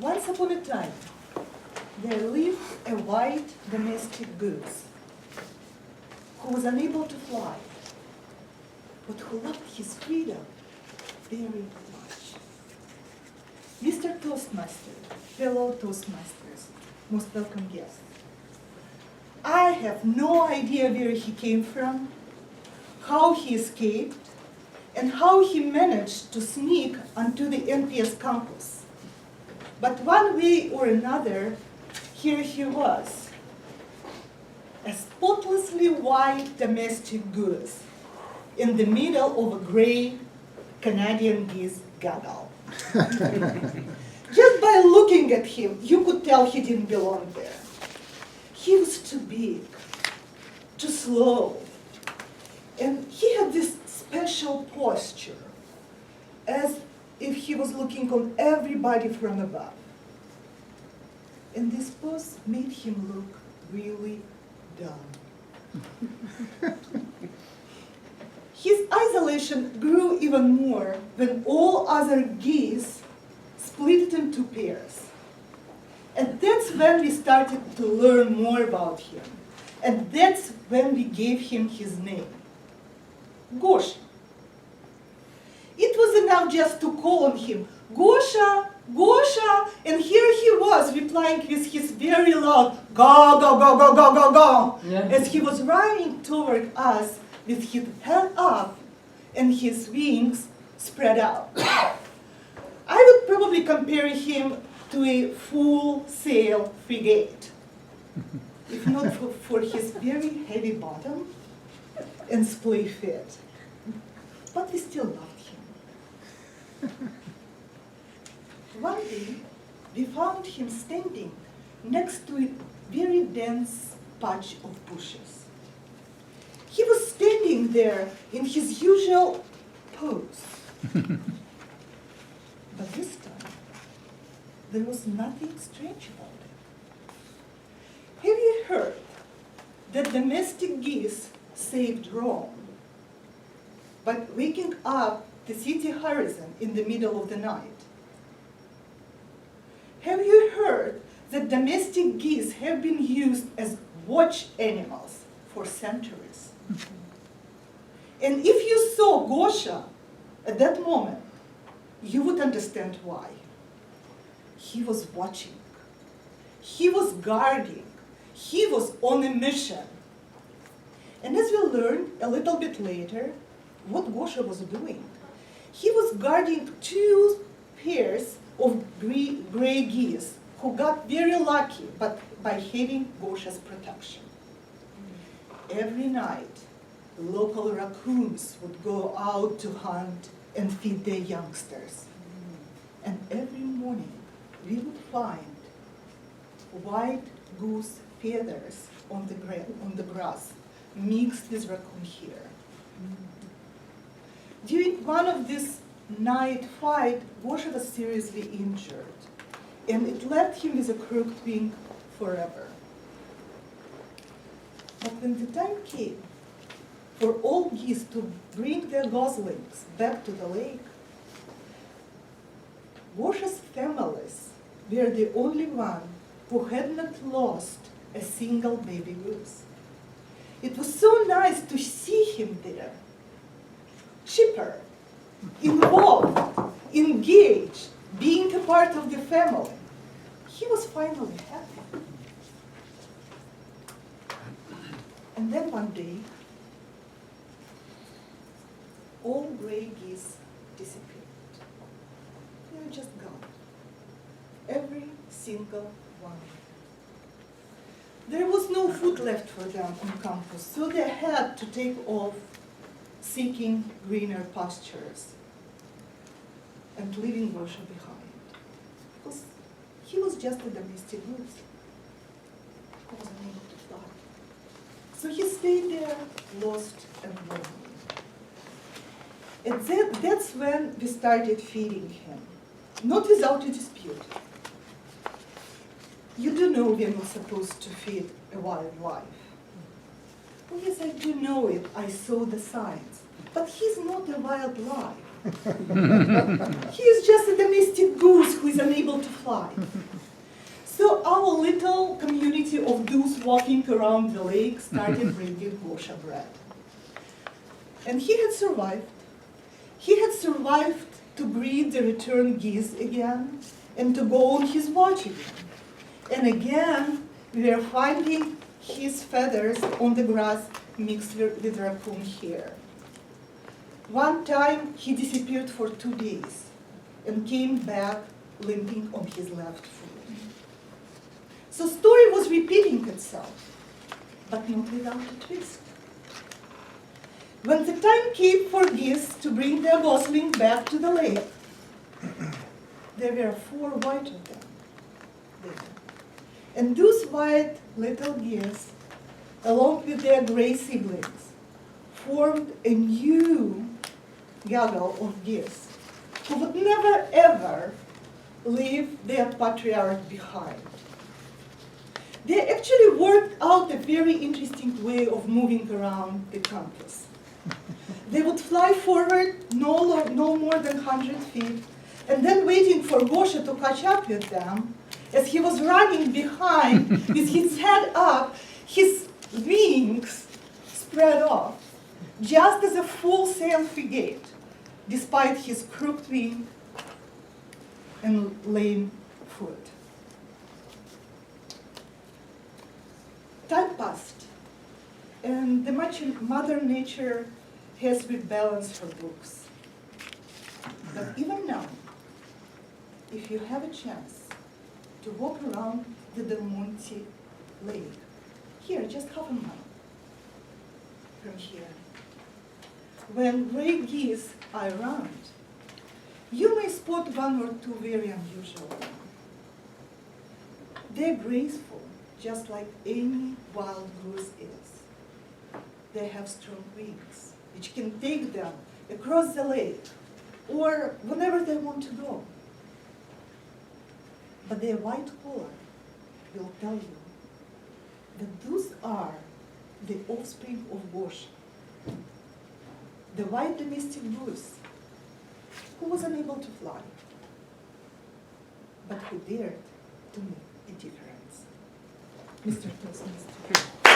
Once upon a time, there lived a white domestic goose who was unable to fly, but who loved his freedom very much. Mr. Toastmaster, fellow Toastmasters, most welcome guests. I have no idea where he came from, how he escaped, and how he managed to sneak onto the NPS campus. But one way or another, here he was, a spotlessly white domestic goose in the middle of a gray Canadian geese gaggle. Just by looking at him, you could tell he didn't belong there. He was too big, too slow, and he had this special posture, as if he was looking on everybody from above. And this pose made him look really dumb. His isolation grew even more when all other geese split into pairs. And that's when we started to learn more about him. And that's when we gave him his name, Gosha. It was enough just to call on him, Gosha, Gosha, and here he was replying with his very loud go, go, go, go, go, go, go, as he was running toward us with his head up and his wings spread out. I would probably compare him to a full-sail frigate, if not for his very heavy bottom and splay feet. But we still loved him. One day, we found him standing next to a very dense patch of bushes. He was standing there in his usual pose. But this time, there was nothing strange about it. Have you heard that domestic geese saved Rome by waking up the city horizon in the middle of the night? Have you heard that domestic geese have been used as watch animals for centuries? And if you saw Gosha at that moment, you would understand why. He was watching. He was guarding. He was on a mission. And as we learned a little bit later, what Gosha was doing, he was guarding two pairs of gray geese who got very lucky by having Gosha's protection. Every night, local raccoons would go out to hunt and feed their youngsters. And every morning, we would find white goose feathers on the grass mixed with raccoon hair. During one of these night fight, Gosha was seriously injured, and it left him with a crooked wing forever. But when the time came for all geese to bring their goslings back to the lake, Gosha's families were the only one who had not lost a single baby goose. It was so nice to see him there, chipper, involved, engaged, being a part of the family. He was finally happy. And then one day, all gray geese disappeared. They were just gone. Every single one. There was no food left for them on campus, so they had to take off seeking greener pastures and leaving Gosha behind. Because he was just a domestic goose who was unable to fly. So he stayed there, lost and lonely. And that's when we started feeding him, not without a dispute. You do know we're not supposed to feed a wildlife. Oh yes, I do know it. I saw the signs. But he's not a wildlife. He is just a domestic goose who is unable to fly. So our little community of those walking around the lake started bringing Gosha bread. And he had survived. He had survived to breed the return geese again and to go on his watch again. And again, we were finding his feathers on the grass mixed with raccoon hair. One time, he disappeared for 2 days and came back limping on his left foot. So story was repeating itself, but not without a twist. When the time came for geese to bring their gosling back to the lake, there were 4 white of them there. And those white little geese, along with their gray siblings, formed a new gaggle of geese who would never ever leave their patriarch behind. They actually worked out a very interesting way of moving around the campus. They would fly forward no more than 100 feet, and then waiting for Gosha to catch up with them. As he was running behind with his head up, his wings spread off, just as a full sail frigate, despite his crooked wing and lame foot. Time passed, and the Mother Nature has rebalanced her books. But even now, if you have a chance to walk around the Del Monte Lake, here, just half a mile from here, when gray geese are around, you may spot 1 or 2 very unusual ones. They're graceful, just like any wild goose is. They have strong wings, which can take them across the lake or wherever they want to go. But their white color will tell you that those are the offspring of Gosha, the white domestic goose who was unable to fly, but who dared to make a difference. Mr. Toastmaster.